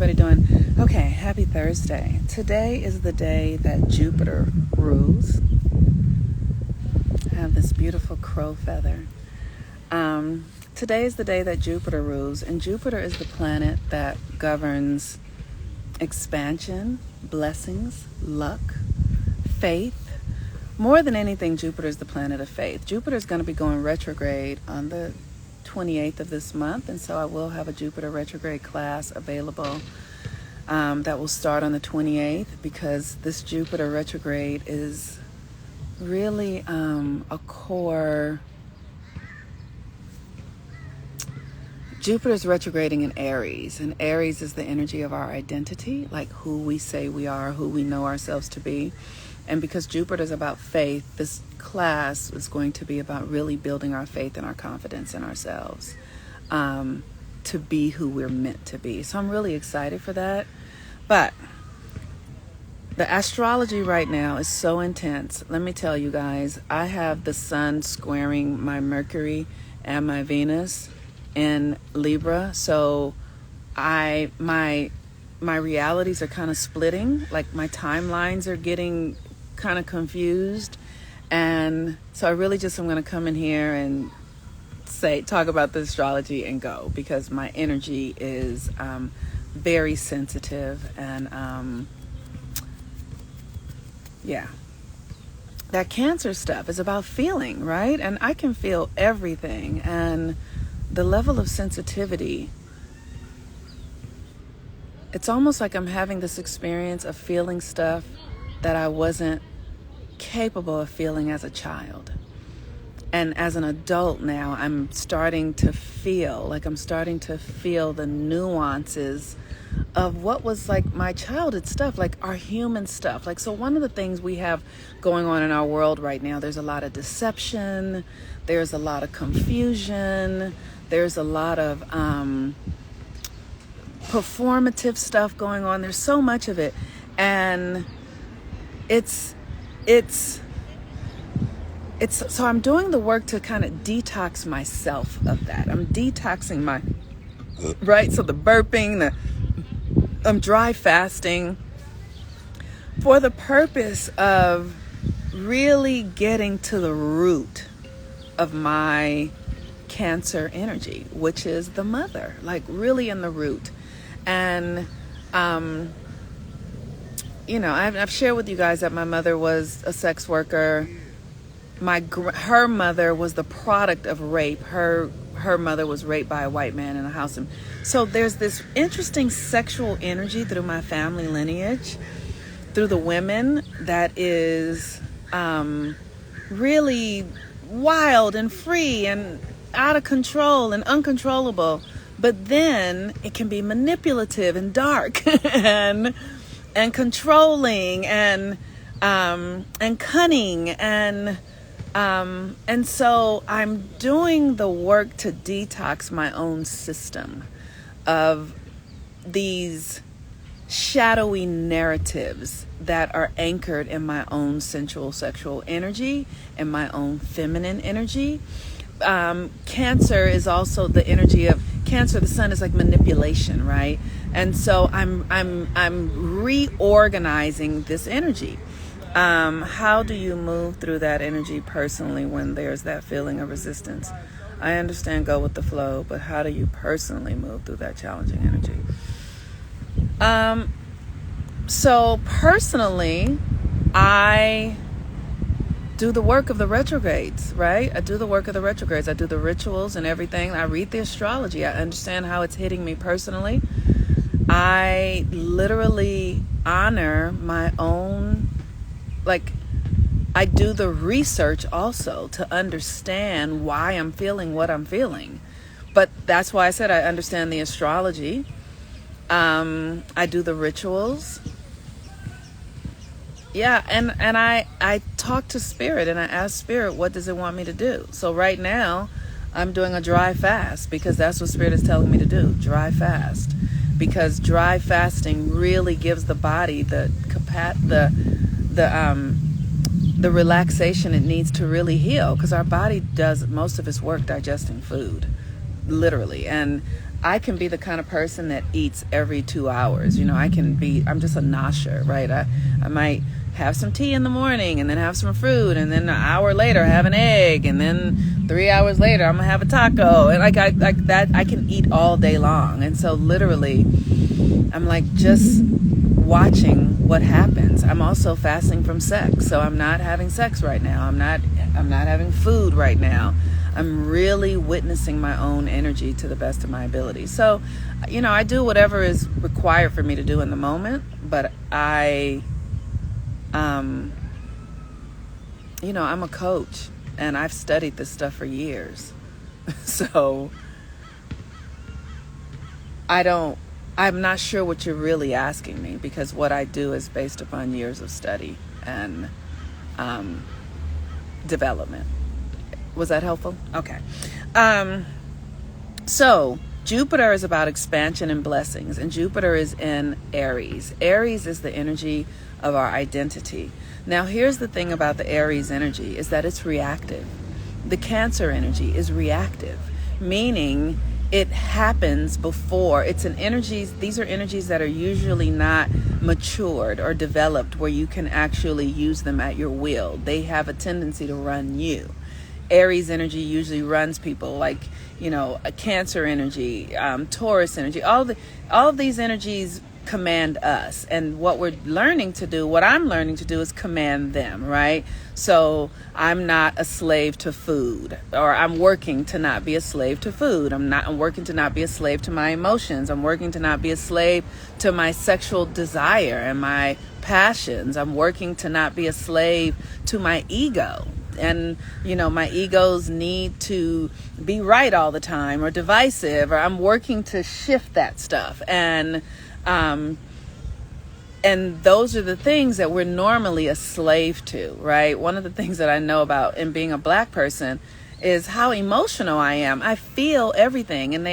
everybody doing? Okay, happy Thursday. Today is the day that Jupiter rules. I have this beautiful crow feather. Today is the day that Jupiter rules, and Jupiter is the planet that governs expansion, blessings, luck, faith. More than anything, Jupiter is the planet of faith. Jupiter is going to be going retrograde on the 28th of this month, and so I will have a Jupiter retrograde class available that will start on the 28th, because this Jupiter retrograde is really a core. Jupiter's retrograding in Aries, and Aries is the energy of our identity, like who we say we are, who we know ourselves to be. And because Jupiter is about faith, this class is going to be about really building our faith and our confidence in ourselves to be who we're meant to be. So I'm really excited for that. But the astrology right now is so intense. Let me tell you guys, I have the sun squaring my Mercury and my Venus in Libra. So my realities are kind of splitting. Like my timelines are getting kind of confused. And so I really just am going to come in here and talk about the astrology and go, because my energy is very sensitive. And yeah, that Cancer stuff is about feeling, right? And I can feel everything. And the level of sensitivity, it's almost like I'm having this experience of feeling stuff that I wasn't capable of feeling as a child. And as an adult now, I'm starting to feel the nuances of what was like my childhood stuff, like our human stuff. Like, so one of the things we have going on in our world right now, there's a lot of deception, there's a lot of confusion, there's a lot of performative stuff going on. There's so much of it. And so I'm doing the work to kind of detox myself of that. I'm detoxing right? So the burping, I'm dry fasting for the purpose of really getting to the root of my Cancer energy, which is the mother, like really in the root. And, I've shared with you guys that my mother was a sex worker. Her mother was the product of rape. Her mother was raped by a white man in a house. And so there's this interesting sexual energy through my family lineage, through the women, that is really wild and free and out of control and uncontrollable. But then it can be manipulative and dark and controlling and cunning and so I'm doing the work to detox my own system of these shadowy narratives that are anchored in my own sensual sexual energy and my own feminine energy. Cancer is also the energy of Cancer. The sun is like manipulation, right? And so I'm reorganizing this energy. How do you move through that energy personally when there's that feeling of resistance? I understand go with the flow, but how do you personally move through that challenging energy? So personally, I do the work of the retrogrades, right? I do the work of the retrogrades. I do the rituals and everything. I read the astrology. I understand how it's hitting me personally. I literally honor my own, I do the research also to understand why I'm feeling what I'm feeling. But that's why I said I understand the astrology. I do the rituals. Yeah, and I talk to Spirit and I ask Spirit, what does it want me to do? So right now, I'm doing a dry fast because that's what Spirit is telling me to do, dry fast. Because dry fasting really gives the body the relaxation it needs to really heal, because our body does most of its work digesting food, literally. And I can be the kind of person that eats every 2 hours. I'm just a nosher, right? I might have some tea in the morning and then have some fruit, and then an hour later have an egg, and then 3 hours later I'm gonna have a taco, and like that. I can eat all day long. And so literally I'm like just watching what happens. I'm also fasting from sex, so I'm not having sex right now. I'm not having food right now. I'm really witnessing my own energy to the best of my ability. So, I do whatever is required for me to do in the moment, but I'm a coach and I've studied this stuff for years. So I'm not sure what you're really asking me, because what I do is based upon years of study and development. Was that helpful? Okay. So Jupiter is about expansion and blessings, and Jupiter is in Aries. Aries is the energy of our identity. Now, here's the thing about the Aries energy is that it's reactive. The Cancer energy is reactive, meaning it happens before. These are energies that are usually not matured or developed where you can actually use them at your will. They have a tendency to run you. Aries energy usually runs people, like, a Cancer energy, Taurus energy. All of these energies command us, and what I'm learning to do is command them, right? So I'm not a slave to food, or I'm working to not be a slave to food. I'm working to not be a slave to my emotions. I'm working to not be a slave to my sexual desire and my passions. I'm working to not be a slave to my ego. And, my egos need to be right all the time, or divisive, or I'm working to shift that stuff. And those are the things that we're normally a slave to, right? One of the things that I know about in being a Black person is how emotional I am. I feel everything. And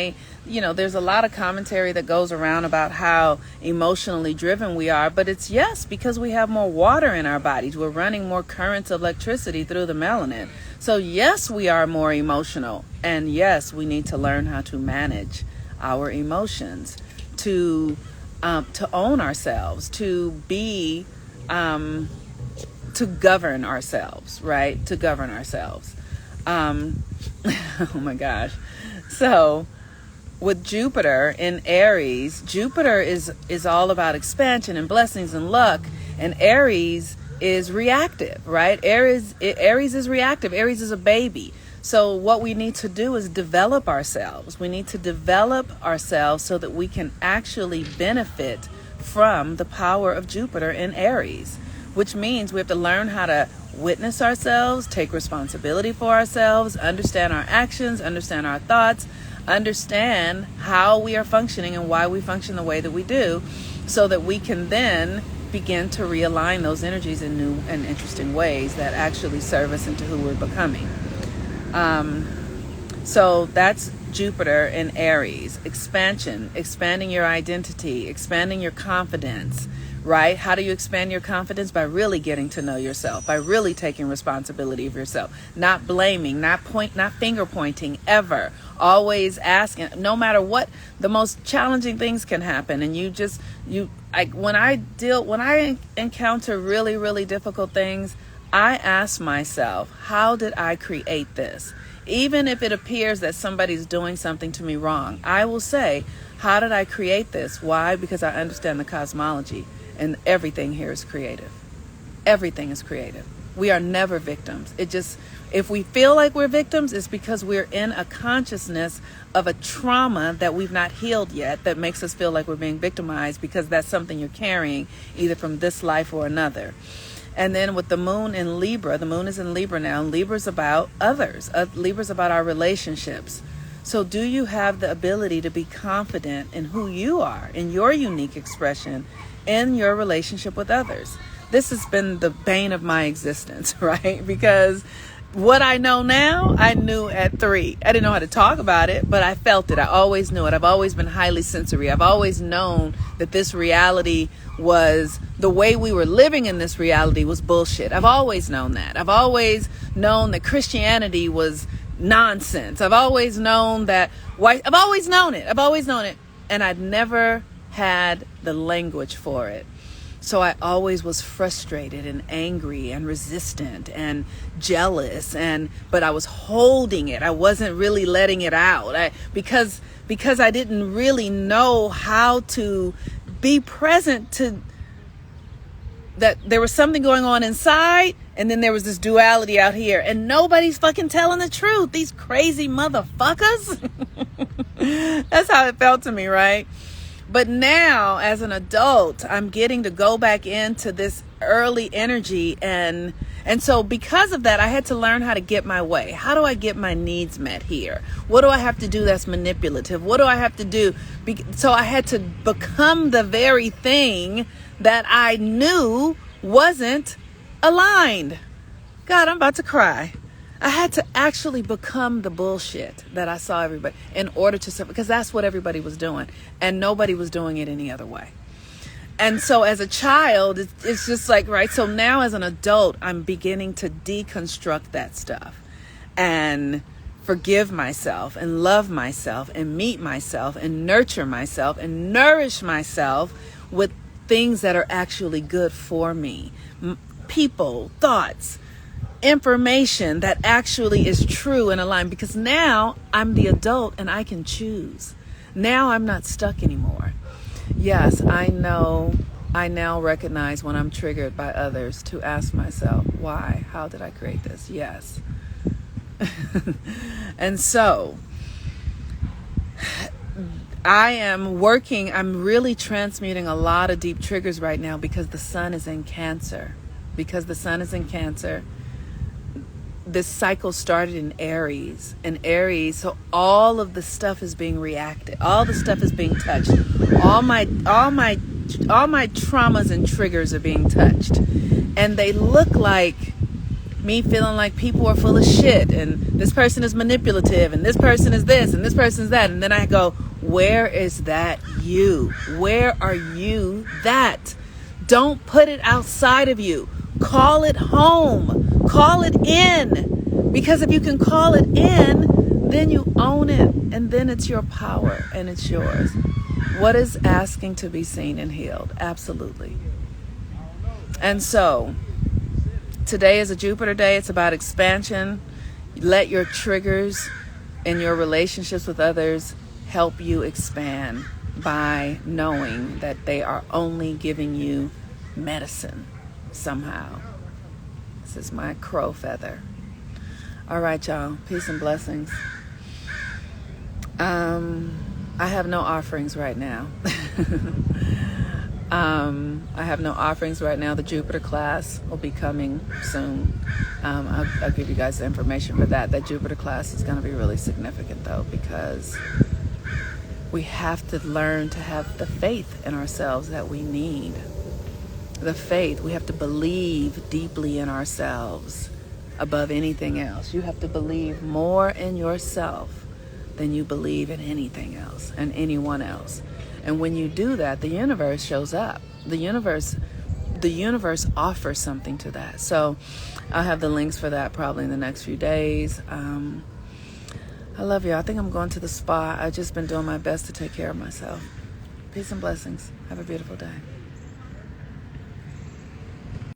there's a lot of commentary that goes around about how emotionally driven we are, but it's because we have more water in our bodies. We're running more currents of electricity through the melanin. So yes, we are more emotional. And yes, we need to learn how to manage our emotions, to own ourselves, to govern ourselves, right? To govern ourselves. Oh my gosh. So with Jupiter in Aries, Jupiter is all about expansion and blessings and luck, and Aries is reactive, right? Aries is reactive. Aries is a baby. So what we need to do is develop ourselves. We need to develop ourselves so that we can actually benefit from the power of Jupiter in Aries, which means we have to learn how to witness ourselves, take responsibility for ourselves, understand our actions, understand our thoughts, understand how we are functioning and why we function the way that we do, so that we can then begin to realign those energies in new and interesting ways that actually serve us into who we're becoming. So that's Jupiter in Aries. Expansion, expanding your identity, expanding your confidence, right? How do you expand your confidence? By really getting to know yourself, by really taking responsibility of yourself, not blaming, not finger pointing ever, always asking, no matter what, the most challenging things can happen. And when I encounter really, really difficult things, I ask myself, how did I create this? Even if it appears that somebody's doing something to me wrong, I will say, how did I create this? Why? Because I understand the cosmology, and everything here is creative. Everything is creative. We are never victims. If we feel like we're victims, it's because we're in a consciousness of a trauma that we've not healed yet, that makes us feel like we're being victimized, because that's something you're carrying either from this life or another. And then with the moon in Libra, the moon is in Libra now. Libra's about others. Libra's about our relationships. So do you have the ability to be confident in who you are, in your unique expression, in your relationship with others? This has been the bane of my existence, right? Because what I know now, I knew at 3. I didn't know how to talk about it, but I felt it. I always knew it. I've always been highly sensory. I've always known that this reality was, the way we were living in this reality was bullshit. I've always known that. I've always known that Christianity was nonsense. I've always known that white, I've always known it. And I'd never had the language for it. So I always was frustrated and angry and resistant and jealous, but I was holding it. I wasn't really letting it out. Because I didn't really know how to be present to that. There was something going on inside, and then there was this duality out here, and nobody's fucking telling the truth. These crazy motherfuckers. That's how it felt to me, right? But now, as an adult, I'm getting to go back into this early energy. And so because of that, I had to learn how to get my way. How do I get my needs met here? What do I have to do that's manipulative? What do I have to do? So I had to become the very thing that I knew wasn't aligned. God, I'm about to cry. I had to actually become the bullshit that I saw everybody in order to serve, because that's what everybody was doing, and nobody was doing it any other way. And so as a child, it's just like, right. So now as an adult, I'm beginning to deconstruct that stuff and forgive myself and love myself and meet myself and nurture myself and nourish myself with things that are actually good for me. People, thoughts, information that actually is true and aligned, because now I'm the adult and I can choose. Now I'm not stuck anymore. Yes, I know. I now recognize when I'm triggered by others to ask myself, why? How did I create this? Yes. And so I'm really transmuting a lot of deep triggers right now because the sun is in Cancer. This cycle started in Aries, so all of the stuff is being reacted. All the stuff is being touched. All my traumas and triggers are being touched, and they look like me feeling like people are full of shit, and this person is manipulative, and this person is this, and this person is that, and then I go, where is that you? Where are you that? Don't put it outside of you. Call it home. Call it in. Because if you can call it in, then you own it. And then it's your power and it's yours. What is asking to be seen and healed? Absolutely. And so, today is a Jupiter day. It's about expansion. Let your triggers in your relationships with others help you expand by knowing that they are only giving you medicine somehow. This is my crow feather. All right, y'all. Peace and blessings. I have no offerings right now. I have no offerings right now. The Jupiter class will be coming soon. I'll give you guys the information for that. That Jupiter class is going to be really significant, though, because we have to learn to have the faith in ourselves that we need. The faith. We have to believe deeply in ourselves above anything else. You have to believe more in yourself than you believe in anything else and anyone else. And when you do that, the universe shows up. The universe offers something to that. So I'll have the links for that probably in the next few days. I love you. I think I'm going to the spa. I've just been doing my best to take care of myself. Peace and blessings. Have a beautiful day.